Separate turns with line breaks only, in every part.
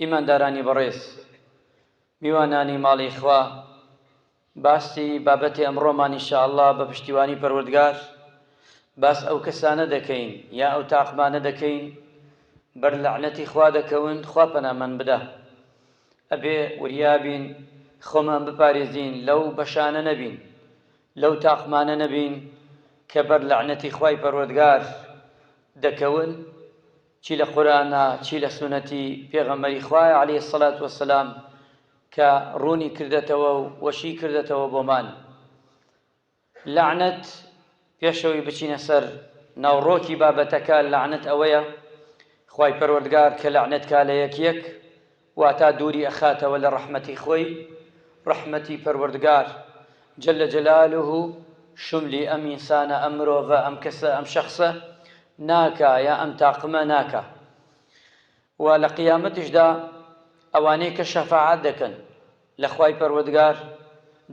ئیماندارانی بەڕێز، میوانانی ماڵی خوا، باسی بابەتی ئەمڕۆمان ئینشاءالله بە پشتیوانی پەروەردگار باس ئەو کەسانە دەکەین یا ئەو تاقمانە دەکەین بەر لەعنەتی خوا دەکەون. خوا پەنامان بدە. ئەبێ وریابین خۆمان بپارێزین لەو بەشانە نەبین، لەو تاقمانە نەبین کە بەر لەعنەتی خوای پەروەردگار دەکەون، چی لە قورئانە چی لە سونەتی پێغەمبەری خوای عەلەیهی السەڵات وەسەلام کە ڕوونی کردێتەوە و وەشی کردێتەوە بۆمان. لەعنەت پێشەوەی بچینە سەر ناوڕۆکی بابەتەکە، لەعنەت ئەوەیە خوای پەروەردگار کە لەعنەت کا لە یەک واتە دووری ئەخاتەوە لە ڕەحمەتی خۆی. ڕەحمەتی پەروەردگار جەلە جەلالوه شملی ئەم ئینسانە، ئەم مرۆڤە، ئەم کەسە، ئەم شەخصە ناکا یا ئەم تاقمە ناکا. و لە قیامەتیشدا ئەوانەی کە شەفاعەت دەکەن لە خوای پەروەردگار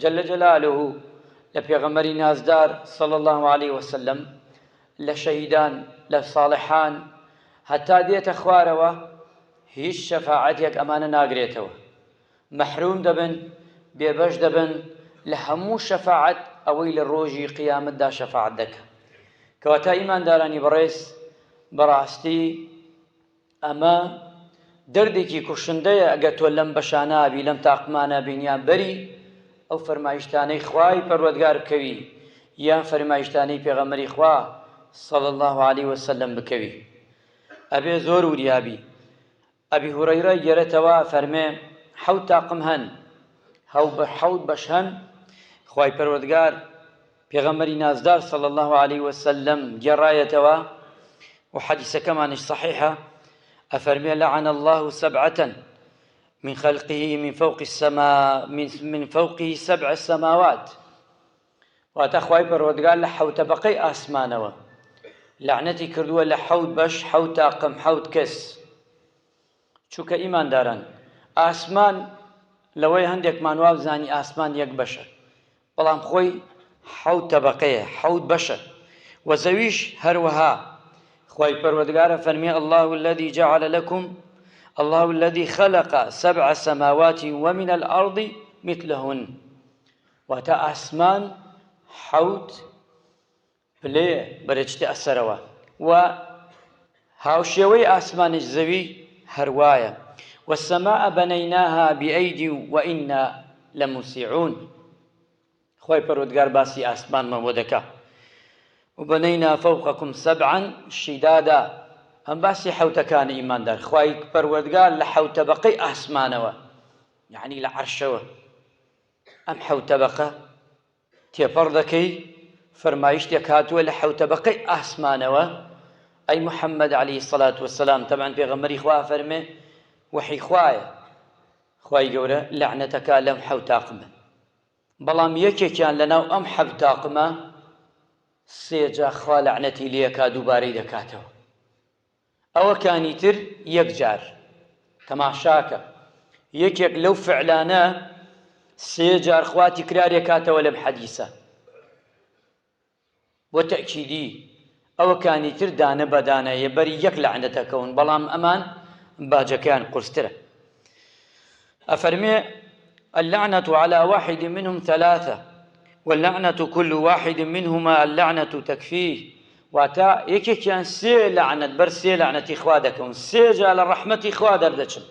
جەلە جەلالوه لە پێغەمبەری نازدار صلی الله علیه وسلم، لە شەهیدان، لە ساڵحان، هەتا دێتە خوارەوە هیچ شەفاعەتێک ئەمانە ناگرێتەوە، مەحروم دەبن، بێبەش دەبن لە هەموو شەفاعەت ئەوەی لە ڕۆژی قیامەتدا شەفاعەت دەکە. کەواتە ئیماندارانی بەڕێز، بەڕاستی ئەمە دەردێکی کوشندەیە ئەگەر تۆ لەم بەشانابی، لەم تاقمانە بینیان بەری ئەو فەرمایشتانەی خوای پەروەردگار بکەوی یان فەرمایشتانەی پێغەمبەری خوا صلی الله علیه وسلم بکەوی. ئەبێ زۆر وریابی. ئەبی هورەیرە گێرێتەوە فەرمێ حەوت تاقم هەن، حەوت بەش هەن. خوای پەروەردگار پێغەمبەری نازدار صلی الله علیه وسلم گێڕایەتەوە و حەدیسەکەمانش صحیحە، ئەفەرمێ لعن الله سبعة من خلقه من فوقه سبع السماوات. واتە خوای پەروەردگار لە حەوت تەبەقەی ئاسمانەوە لعنەتی کردووە لە حەوت بەش، حەوت تاقم، حەوت کەس. چونکە ئیمانداران، ئاسمان لەوەی هەندێکمان وا بزانی ئاسمان یەک بەشە، بەڵام خۆی حەوت تەبەقەیە، حەوت بەشە. و زەویش هەروەها. خوای پەروەردگارە فەرمێ الله الذي خلق سبع سماوات ومن الأرض مثلهن. واتە ئاسمان حەوت پلێ بەرەچتە ئەسەرەوە و هاوشێوەی ئاسمانش زەوی هەروایە. والسماء بنيناها بأيد وإنا لموسعون. خوای پەروەردگار باسی ئاسمانمان بۆ دەکا. وبنينا فوقكم سبعا شدادا. ئەم باسی حەوتەکانی ئیماندار. خوای پەروەردگار لە حەوت تەبەقەی ئاسمانەوە، یعنی لە عەرشەوە، ئەم حەوت تەبەقە تێپەڕ دەکەی، فەرمایشتێک هاتووە لە حەوت تەبەقەی ئاسمانەوە. ئەی محەممەد عەلەیهی السەڵات وەسەلام، تەبعەن پێغەمبەری خوا فەرمێ وحی خوایە، خوای گەورە لەعنەتەکە لەم حەوت تاقمە. بەڵام یەکێکیان لەناو ئەم حەوت تاقمە سێجا خوا لەعنەتی لێکا دووبارەی دەکاتەوە. ئەوەکانی تر یەک جار. تەماشاکە، یەکێک لەو فعلانە سێ جار خوا تیکرارێک کاتەوە لەم حەدیسە بۆ تەئکیدی. ئەوەکانی تر دانە بەدانەیە بەری یەک لەعنەتەکەون، بەڵام ئەمان باجەکەیان قورسترە. ئەفەرمێ اللعنة على واحد منهم ثلاثة واللعنة كل واحد منهما اللعنة تكفيه. واتا یەکێکیان سێ لەعنەت بەر سێ لەعنەتی خوا دەکەون، سێجا لە ڕەحمەتی خوا دەردەچن.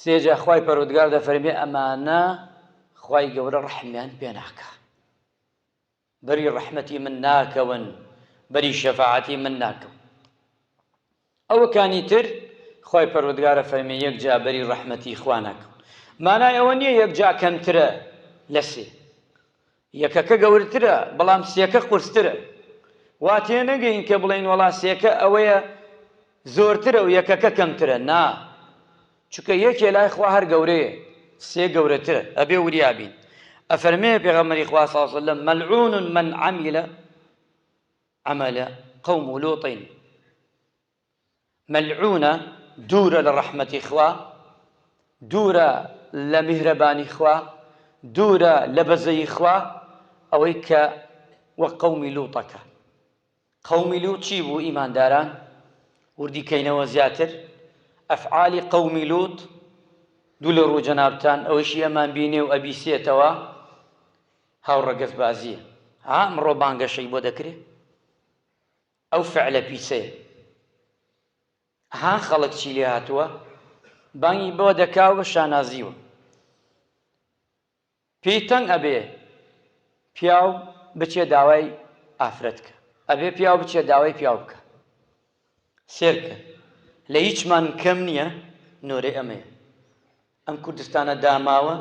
سێجا خوای پەروەردگار دەفەرمێ ئەمانە خوای گەورە ڕەحمیان پێ ناکا، بەری ڕەحمەتی من ناکەون، بەری شەفاعەتی من ناکەون. ئەوەکانی تر خوای پەروەردگارە فەرمێ یەک جا بەری ڕەحمەتی خوا ناکەون. مانای ئەوە نییە یەک جا کەمترە لە سێ، یەکەکە گەورترە بەڵام سێکە قورسترە. وا تێ نەگەین کە بڵێین وەڵا سێکە ئەوەیە زۆرترە و یەکەکە کەمترە. نا، چونکە یەکێ لای خوا هەر گەورەیە، سێ گەورەترە. ئەبێ وریابین. ئەفەرمێ پێغەمبەری خوا صلی الله علیه وسلم مەلعون من عمل عمل قوم لوط. مەلعونە دوورە لە ڕەحمەتی خوا، دوورە لە میهرەبانی خوا، دوورە لە بەزەی خوا، ئەوەی کە وەک قەومی لووتەکە. قەومی لووت چی بوو ئیمانداران؟ وردی کەینەوە زیاتر ئەفعالی قەومی لووت دوو لە ڕوو جەنابتان ئەوەشی ئەمان بینێ و ئەبیسێتەوە هاوڕەگەز بازیە. ئەمڕۆ بانگەشەی بۆ دەکرێت ئەو فعلە پیسەیە. خەڵک چی لێ هاتووە بانگی بۆ دەکاو بە شانازیوە. پێی تەنگ ئەبێ پیاو بچێ داوای ئافرەتکە، ئەبێ پیاو بچێ داوای پیاو بکە، سێرکە. لە هیچمان کەم نییە نۆرەی ئەمەیە. ئەم کوردستانە داماوە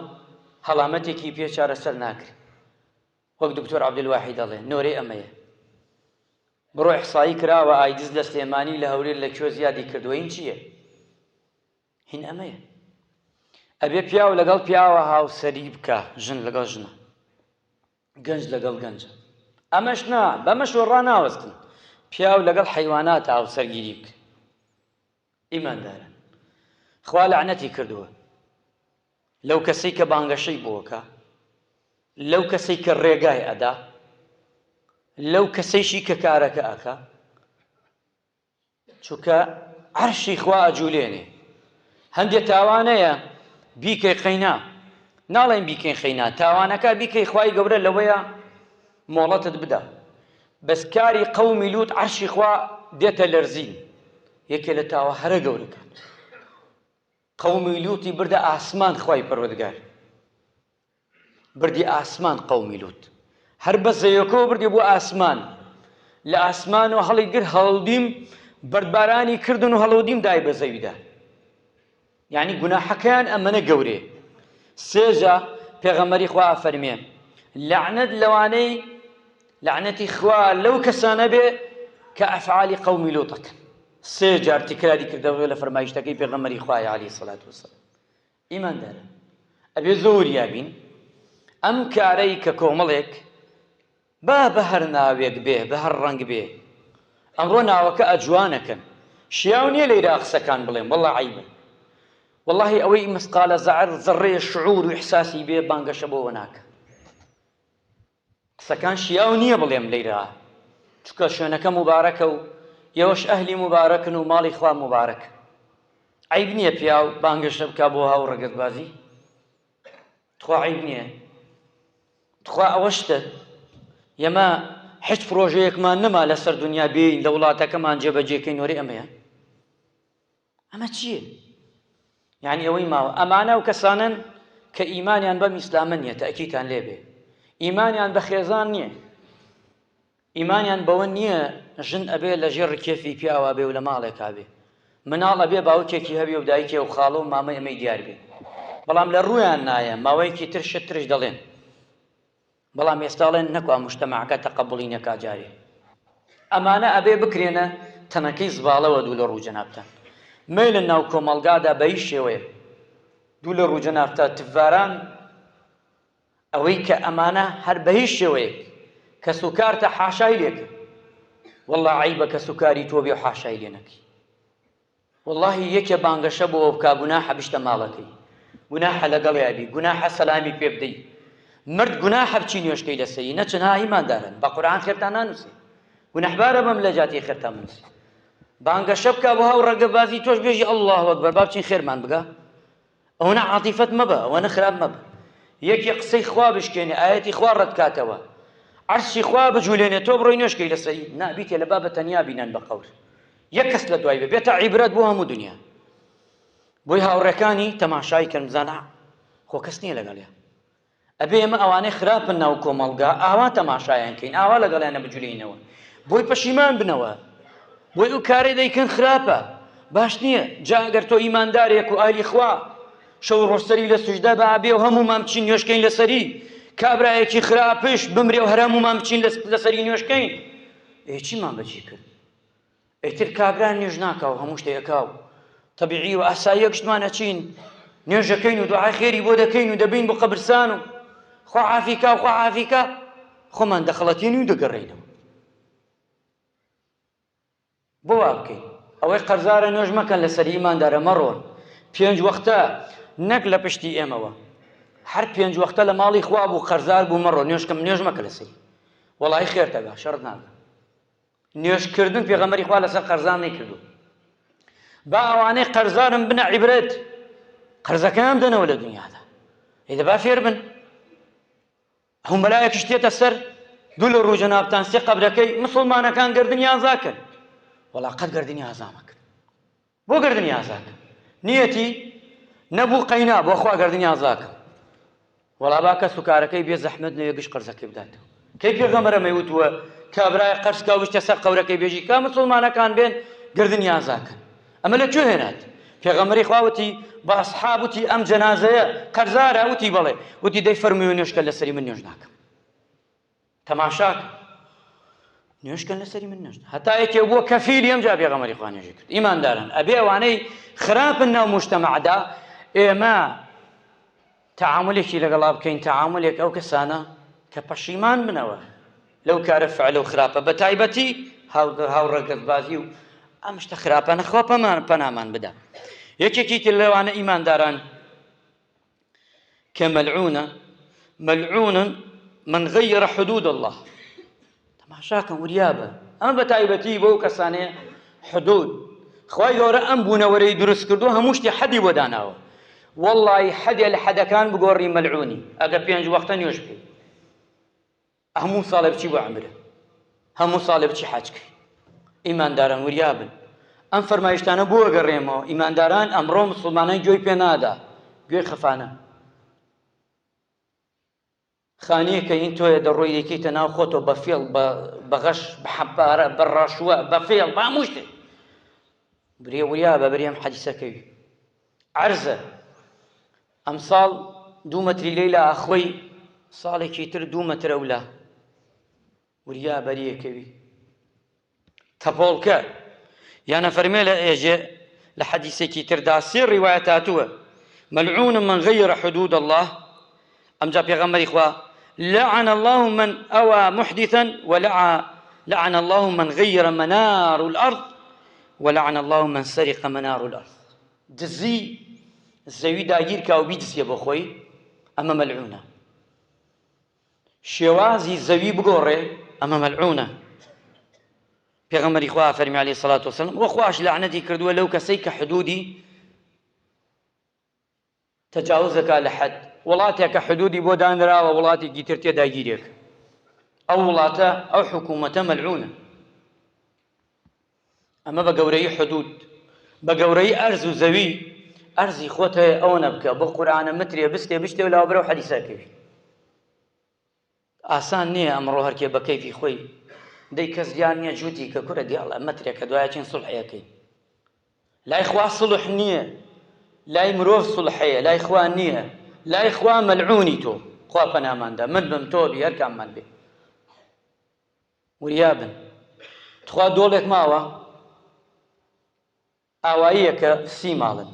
هەڵامەتێکی پێ چارەسەر ناکرێت. وەک دکتۆر عەبدولواحید دەڵێ نۆرەی ئەمەیە. بڕۆ ئیحسایی کراوە ئایدز لە سلێمانی لە هەولێر لەکوێ زیادی کردووە. هین چییە؟ هین ئەمەیە. ئەبێ پیاو لەگەڵ پیاوە هاوسەری بکە، ژن لەگەڵ ژنە، گەنج لەگەڵ گەنجە. ئەمەش نا بەمەش وەڕا ناوەستن. پیاو لەگەڵ حەیوانات هاوسەرگیری بکە. ئیماندارن خوا لەعنەتی کردووە لەو کەسەی کە بانگەشەی بۆکە، لەو کەسەی کە ڕێگای ئەدا، لەو کەسەیشی کە کارەکە ئەکا، چونکە عەرشی خوا ئەجوولێنێ. هەندێک تاوانەیە بیکەی قەینا، ناڵێن بیکەین خەینا، تاوانەکە بیکەی خوای گەورە لەوەیە مۆڵەتت بدا. بەس کاری قەومی لووت عەرشی خوا دێتە لەرزین. یەکێ لە تاوە هەرە گەورەکان قەومی لووتی بردە ئاسمان. خوای پەروەردگار بردی ئاسمان قەومی لووت، هەر بە زەویەکەوە بردی بۆ ئاسمان. لە ئاسمانەوە هەڵی گر هەڵدیم بەردبارانی کردن و هەڵودیم دای بە زەویدا. یعنی گوناحەکەیان ئەمەنە گەورێ. سێجا پێغەمبەری خوا فەرمێ لەعنەت لەوانەی لەعنەتی خوا لەو کەسانە بێ کە ئەفعالی قەومی لووتەکەن. سێ جار تکراری کردەوە لە فەرمایشتەکەی پێغەمبەری خوای عەلەیهی سەڵات وەسەلام. ئیماندارە ئەبێ زۆر یابین ئەم کارەی کە کۆمەڵێک با بە هەر ناوێک بێ، بە هەر ڕەنگ بێ. ئەمڕۆ ناوەکە ئەجوانەکەن، شیاو نییە لەیرا قسەکان بڵێن وەڵڵا عەیبە. والله ئەوەی مسقالە زەڕێ شعور و ئیحساسی بێ بانگەشە بۆەوە ناکە. قسەکان شیاو نییە بڵێم لەیرا، چونکە شوێنەکە مبارەکە و ئێوەش ئەهلی مبارەکن و ماڵی خوا مبارەکە. عەیب نییە پیاو بانگەشە بکا بۆ هاوڕەگەزبازی، تخوا عەیب نییە. تخوا ئەوەشتە ئێمە هیچ پرۆژەیەکمان نەما لەسەر دنیا بێین لە وڵاتەکەمان جێبەجێکەین وەرێ ئەمەیە. ئەمە چییە؟ یعنی ئەوەی ماوە ئەمانە و کەسانن کە ئیمانیان بەم ئیسلامە نییە، تەئکیدتان لێبێ. ئیمانیان بە خێزان نییە، ئیمانیان بەوە نییە ژن ئەبێ لەژێر ڕکێفی پیاوە بێ و لە ماڵێکا بێ، مناڵ ئەبێ باوکێکی هەبێ و دایکێ و خاڵە و مامەی ئەمەی دیار بێ. بەڵام لە ڕوویان نایە ماوەیەکی ترش دەڵێن، بەڵام ئێستاڵێن نەکوا موجتەماعەکە تەقەبوڵی نەکا جارێ. ئەمانە ئەبێ بکرێنە تەنەکەی زباڵەوە دوو لە ڕوو جەنابتان. مەیلە ناو کۆمەڵگادا بە هیچ شێوەیە دوو لە ڕوو جەنابتە تڤاران ئەوەی کە ئەمانە هەر بە هیچ شێوەیەک کە سوکارتە حاشای لێکە. وەڵڵا عەیبە کە سوکاری تۆ بێ و حاشای لێ نەکەی. وەڵڵاهی یەکێ بانگەشە بۆەوە بکا گوناحە بشتە ماڵەکەی، گوناحە لەگەڵیا بی، گوناحە سەلامی پێ بدەی. مرد گوناحە بچی نوێشکەی لەسەری نەچن ها ئیماندارن بە قورئان خێرتان نانووسی، گوناحبارە بەم لە جاتی خێرتان بنووسی. بانگەشە بکا بۆ هاوڕەگەبازی تۆش بێژی ئەڵڵاهو ئەکبەر با بچین خێرمان بگا. ئەوە عاتیفەت مەبە، ئەوە خراپ مەبە. یەکێ قسەی خوا بشکێنێ، ئایەتی خوا ڕەت کاتەوە، عەرشی خوا بجوولێنێ، تۆ بڕۆی نوێشکەی لەسەری نابیتێ لە بابە تەنیا بینن بە قەول. یەک کەس لە دوای بێ بێتە عیبرەت بۆ هەموو دنیا. بۆی هاوڕێکانی تەماشای کەن بزانە خۆ کەس نییە لەگەڵیان. ئەبێ ئێمە ئەوانەی خراپن ناو کۆمەڵگا ئاوا تەماشایان کەین، ئاوا لەگەڵیانە بجوولێنەوە، بۆی پەشیمان بنەوە، بۆی ئەو کارێ دەیکەن خراپە باش نییە. جا ئەگەر تۆ ئیماندارێک و ئالی خوا شەو ڕۆستەری لە سوجدا بابێ و هەمومان بچین نوێشکەین لەسەری، کابرایەکی خراپش بمرێ و هەر هەمومان بچین لەسەری نوێشکەین، چیمان بەچی کرد؟ ئیتر کابران نوێژ ناکا و هەموو شتێکا و تەبیعی و ئاسایی گشتمان ئەچین نوێژەکەین و دوعای خێری بۆ دەکەین و دەبین بۆ قەبرستان و خوا عافیکا و خوا عافیکا، خۆمان دەخەڵەتێنی و دەگەڕێینەوە. بۆ وا بکەین ئەوەی قەرزارە نوێژ مەکەن لەسەری ئیماندارە مەڕۆن. 5 وەختە نەک لە پشتی ئێمەوە، هەر 5 وەختە لە ماڵی خوا بوو قەرزار بوو مەڕۆ نوێژ مەکە لەسەری. وەڵای خێرتەگا شەڕت ناکە. نوێژکردن پێغەمبەری خوا لەسەر قەرزان نەیکردووە. با ئەوانەی قەرزارم بنە عیبرەت قەرزەکەیان بدەنەوە لە دنیادا ئێدە با فێر بن هەموو بەلایەکیش تێتە سەر دوو لە ڕوو جەنابتان سێ قەبرەکەی مسڵمانەکان گردنی ئازاکەن وەڵا قەت گردنی ئازا مەکرد بۆ گردنی ئازاکە نیەتی نەبوو قەینا بۆ خوا گردنی ئازاکە وەڵا با کەس و کارەکەی بێ زەحمەت نەوێ گشت قەرزەکەی بداتەوە کەی پێغەمبەرە مەیوتووە کابرای قەرز کا وشتە سەر قەورەکەی بێژی کا مسڵمانەکان بێن گردنی ئازاکەن ئەمە لەکوێ هێنات پێغەمبەری خوا وتی بە ئەسحاب وتی ئەم جەنازەیە قەرزارە وتی بەڵێ وتی دەی فەرمووی نوێژکە لەسەری من نوێژ ناکەم تەماشاکە نوێژکەن لەسەری من نوێژ هەتا یەکێ بووە کەفیلی ئەمجا پێغەمبەری خوا نوێژی کرد ئیمانداران ئەبێ ئەوانەی خراپن ناو موجتەمەعدا ئێمە تەعاملێکی لەگەڵا بکەین تەعاملێک ئەو کەسانە کە پەشیمان بنەوە لەو کارە فعلە و خراپە بە تایبەتی هاوڕەگەزبازی و ئەم شتە خراپانە خوا پەنامان بدە یەکێکی تر لەوانە ئیمانداران کە مەلعونە من غير حدود الله تەماشاکە وریابە ئەمە بە تایبەتی بۆ کەسانەیە حدود خوای گەورە ئەم بوونەوەرەی دروست کردو هەموو شتی حەدی بۆ داناوە وەڵڵی حەدێ لە حەدەکان بگۆڕی مەلعونی ئەگەر 5 وەختە نوێژ بکەیت هەموو ساڵێ بچی بۆ عەمرە هەموو ساڵێ بچی حەجکەی ئیمانداران وریابن ئەم فەرمایشتانە بۆ ئەگەڕێمەوە ئیمانداران ئەمڕۆ مسڵمانان گوێی پێ نادا گوێی خەفانە خانەیەکە هین تۆیە دەڕۆی دەکەیتە ناو خۆتۆ بە فێڵ بە غەش بە حەپارە بە ڕاشوە بە فێڵ بە هەموو شتێک برێ وریابە بەرێم حەدیسەکەوی عەرزە ئەمساڵ 2 مەتری لێی لە ئاخۆی ساڵێکی تر 2 مەترە ولا وریا بەریەکەوی تەپۆڵکە یانە فەرمێ لە ئێژێ لە حەدیسێکی تردا سێ ڕیوایەت هاتووە مەلعون من غير حدود الله ئەمجا پێغەمبەری خوا لعن الله من أوى محدثا ولعن الله من غير منار الأرض ولعن الله من سرق منار الأرض دزی زەوی داگیر کا و بیدزیە بۆ خۆی ئەمە مەلعونە شێوازی زەوی بگۆڕێ ئەمە مەلعونە پێغەمبەری خوا فەرمی عەلەیهی سەڵات وەسەلام وە خوش لعنەتی کردووە لەو کەسەی کە حدودی تەجاوزەکە لە حەد وڵاتێکە حدودی بۆ دانراوە وڵاتێکی تر تێدا گیرێک ئەو وڵاتە ئەو حکوومەتە مەلعونە ئەمە بە گەورەی حدود بە گەورەی ئەرز و زەوی ئەرزی خۆت هەیە ئەوە نەبکە بۆ قورئانە مترێ بستێ بشتێ و لاوە بەرەو حەدیسەکەوی ئاسان نییە ئەمڕۆ هەرکێ بە کەیفی خۆی دەی کەس دیار نییە جووتی کە کورە دیاڵە مەترێکە دوایە چین سوڵحەکەی لای خوا سڵح نییە لای مرۆڤ سڵحەیە لای خوا نییە لای خوا مەلعونی تۆ خوا پەناماندا من بم تۆ بی هەر کاممان بێ وریابن تخوا دۆڵێک ماوە ئاواییەکە 30 ماڵن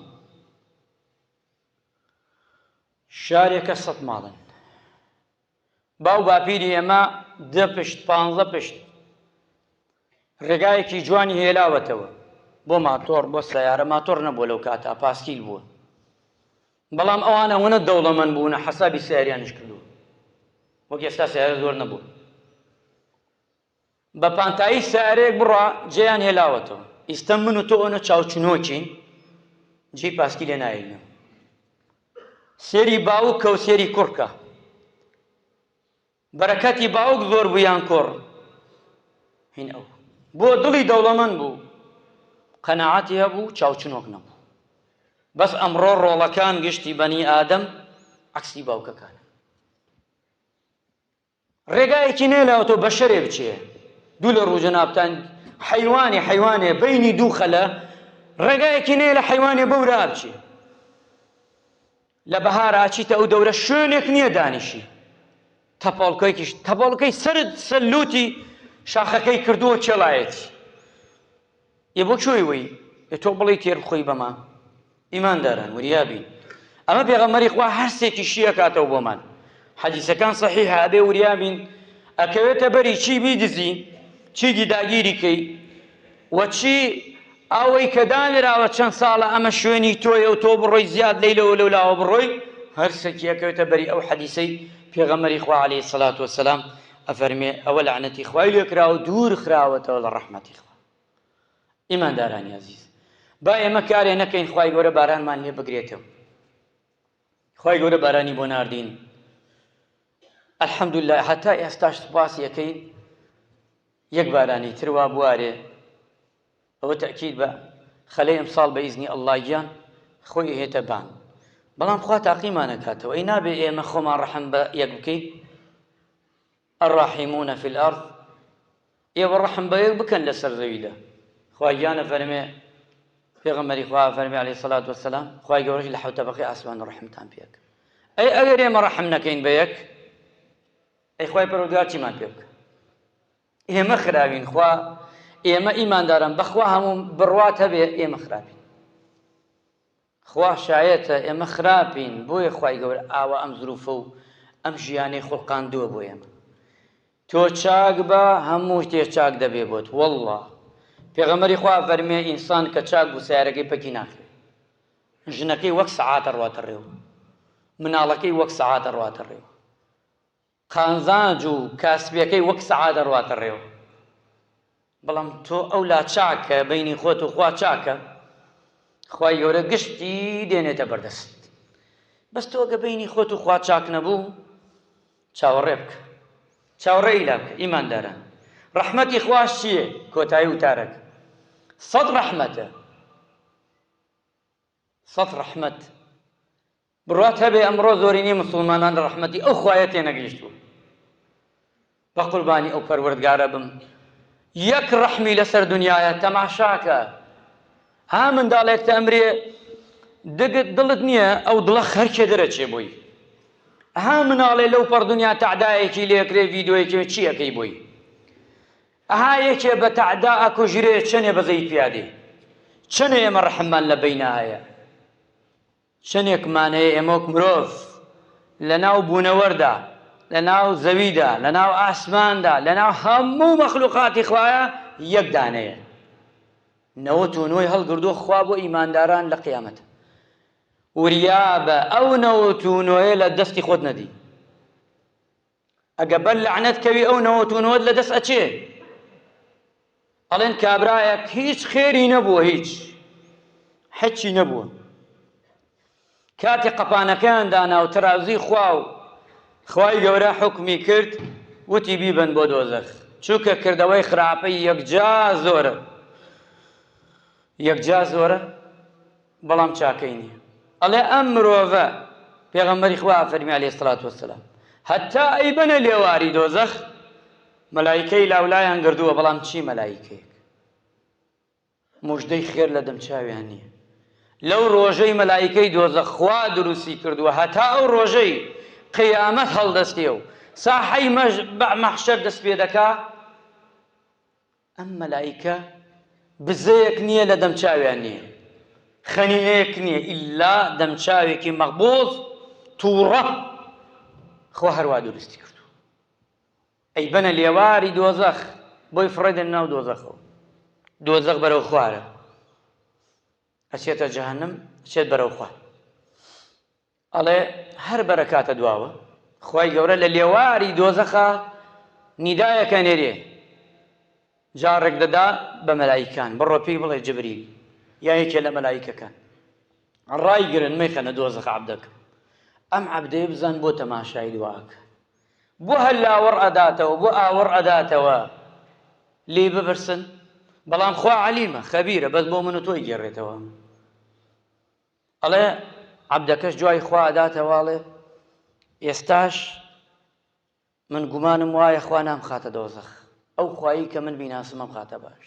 شارێکە 100 ماڵن باو باپیری ئێمە 10 پشت 15 پشت ڕێگایەکی جوانی هێلاوەتەوە بۆ ماتۆر بۆ سەیارە ماتۆر نەبووە لەو کاتا پاسکیل بووە بەڵام ئەوانە ونە دەوڵەمەند بوونە حەسابی سیاریانش کردووە وەک ئێستا سیارە زۆر نەبووە بە پانتایی سیارەیەک بڕوا جێیان هێلاوەتەوە ئیستە من و تۆ ئەوە چاوچنۆکین جێی پاسکی لێ نایەینەوە سێری باوکە و سێری کوڕکە بەرەکەتی باوک زۆر بوویان کوڕ هین ئەو بۆ دڵی دەوڵەمەند بوو قەناعەتی هەبوو چاوچنۆک نەبوو بەس ئەمڕۆ ڕۆڵەکان گشتی بەنی ئادەم عەکسی باوکەکانە ڕێگایەکی نێلاوەتەوە بە شەرێ بچێ دوو لە ڕوو جەنابتان حەیوانێ بەینی دوو خەلە ڕێگایەکی نێ لە حەیوانێ بەورە بچێ لە بەهار ئاچیتە ئەو دەورە شوێنێک نییە دانیشی تەپۆڵکەی سرد سەلوتی شاخەکەی کردووە چێڵایەتی یە بۆ کوێی وەی تۆ بڵێ تێر بخۆی بەما ئیمانداران وریابین ئەمە پێغەمبەری خوا هەرسێکی شیە کاتەوە بۆمان حەدیسەکان سەحیحە ئەبێ وریابین ئەکەوێتە بەری چی بیدزی چیگی داگیری کەی وە چی ئەوەی کە دانراوە چەند ساڵە ئەمە شوێنی تۆیە و تۆ بڕۆی زیاد لەیلەوە لەولاوە بڕۆی هەرسێکی ئەکەوێتە بەری ئەو حەدیسەی پێغەمبەری خوا عەلەیهی سەڵات وەسەلام ئەفەرمێ ئەوە لعنەتی خوای لێ کراوە دوور خراوەتەوە لە ڕەحمەتی خوا ئیماندارانی عەزیز با ئێمە کارێ نەکەین خوای گەورە بارانمان لێ بگرێتەوە. خوای گەورە بارانی بۆ ناردین الحەمدولillah هەتا ئێستاش سوپاسی یەکەین یەک بارانی تر وا بوارێ ئەوە تەکید بە خەلەی ئەمساڵ بە ئیزنی ئەڵڵا گیان خۆی هێتە بان بەڵام خوا تاقیمان نەکاتەوە ئەی نابێ ئێمە خۆمان ڕەحم بە یەک بکەین الراحمون في الأرض ئێوە ڕەحم بە یەک بکەن لەسەر زەویدا. خوای گیانە فەرمێ پێغەمبەری خوا فەرمێ عەلەیهی سەڵات وەسەلام خوای گەورەش لە حەوت تەبەقەی ئاسمان ڕەحمتان پێ بکە. ئەی ئەگەر ئێمە ڕەحم نەکەین بە یەک ئەی خوای پەروەردگار چیمان پێ بکە؟ ئێمە خراوین خوا ئێمە ئیمانداران بەخوا هەموو بڕوات هەبێ ئێمە خراپین. خوا شایەتە ئێمە خراپین بۆیە خوای گەورە ئاوا ئەم زروفە و ئەم ژیانەی خوڵقاندووە بۆ ئێمە. تۆ چاک بە هەموو شتێک چاک دەبێ بۆت. وەڵڵا پێغەمبەری خوا فەرمێ ئینسان کە چاک بوو سیارەکەی پەکی ناکرێت. ژنەکەی وەک سەعاتە ڕواتە ڕێوە، مناڵەکەی وەک سەعاتە ڕواتە ڕێوە، قانزاج و کاسبیەکەی وەک سەعاتە ڕواتە ڕێوە. بەڵام تۆ ئەولا چاکە بەینی خۆت و خوا چاکە خوای گەورە گشتی دێنێتە بەردەست. بەس تۆ ئەگە بەینی خۆت و خوا چاک نەبوو چاوەڕێ بکە، چاوەڕێی لا بکە. ئیمانداران ڕەحمەتی خواش چییە؟ کۆتایی وتارەکە سەد ڕەحمەتە، سەد ڕەحمەت. بڕات هەبێ ئەمڕۆ زۆرینەی موسڵمانان لە ڕەحمەتی ئەو خوایە تێنەگەیشتووە. بە قوربانی ئەو پەروەردگارە بم یەک ڕەحمی لەسەر دنیاە تەماشاکە. ها منداڵێک تەمرێ دڵت نییە ئەو دڵە خەرکێ دەرەچێ بۆی. ها مناڵێ لەو پەر دنیا تەعدایەکی لێکرێ ڤیدۆیەکی چی ئەەکەی بۆی. ئەها یەکێ بە تەعدا ئەکوژرێ چەنێ بەزەی پیادێ. چەنێ ئێمە ڕەحممان لە بەینە هەیە، چەندێکمان هەیە ئێمە وەک مرۆڤ لە ناو بوونەوەردا، لە ناو زەویدا، لە ناو ئاسماندا، لە ناو هەموو مەخلوقاتی خوایە یەک دانەیە. 99 هەڵگردووە خوا بۆ ئیمانداران لە قیامەتە. وریابە ئەو 99 لە دەستی خۆت نەدی. ئەگە بەر لەعنەت کەوی ئەو 99 لە دەست ئەچێ. ئەڵێن کابرایەک هیچ خێری نەبووە، هیچ حەچی نەبووە. کاتی قەپانەکەیان دانا و تەرازوی خوا و خوای گەورە حوکمی کرد وتی بیبن بۆ دۆزەخ، چونکە کردەوەی خراپەی یەکجا زۆرە، یەکجا زۆرە بەڵام چاکەی نییە. ئەڵێ ئەم مرۆڤە پێغەمبەری خوا فەرمی عەلەیهی سەڵات وەسەلام هەتا ئەیبەنە لێواری دۆزەخ مەلایکەی لاولایان گردووە. بەڵام چی مەلایکەیەک موژدەی خێر لە دەمچاویان نییە. لەو ڕۆژەی مەلایکەی دۆزەخ خوا دروستی کردووە هەتا ئەو ڕۆژەی قیامەت هەڵدەستێ و ساحەی مەحشەر دەست پێ دەکا ئەم مەلایکە بزەیەک نییە لە دەمچاویان نییە، خەنینەیەک نییە ئیلا دەمچاوێکی مەغبوڵ تووڕە خوا هەروە دروستی کردووە. ئەیبەنە لێواری دۆزەخ بۆی فڕێدن ناو دۆزەخەوە. دۆزەخ بەرەو خوارە، ئەچێتە جەهەنەم، ئەچێت بەرەو خوار. ئەڵێ هەر بەرەکاتە دواوە خوای گەورە لە لێواری دۆزەخە نیدایەکە نێرێ، جارێک دەدا بە مەلایکان بڕۆ پێی بڵێ جبریل یا یەکێ لە مەلایکەکان ڕایگرن مەیخەنە دۆزەخ عەبدەکە. ئەم عەبدەیە بزان بۆ تەماشای دواکە، بۆ هەر لاوەڕ ئەداتەوە، بۆ ئاوەڕ ئەداتەوە لێ ببرسن. بەڵام خوا عەلیمە خەبیرە، بەس بۆ من و تۆی گێڕێتەوە. ئەڵێ عەبدەکەش جوای خوا ئەداتەواڵێ ئێستاش من گومانم وایە خوا نامخاتە دۆزەخ، ئەو خوایی کە من بیناسم ئەم خاتە باش.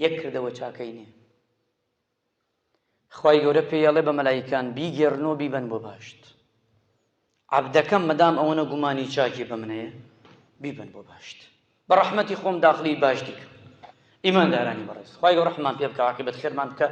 یەک کردەوە چاکەی نییە. خوای گەورە پێیەڵێ بە مەلایکان بیگێڕنەوە بیبەن بۆ باشت. عەبدەکەم مەدام ئەوەنە گومانی چاکی بە من هەیە بیبەن بۆ باشت. بە ڕەحمەتی خۆم داخلی باشتی کرد. ئیماندارانی بەڕێز خوای گەورە ڕەحمان پێ بکە، عاقبەت خێرمان بکە.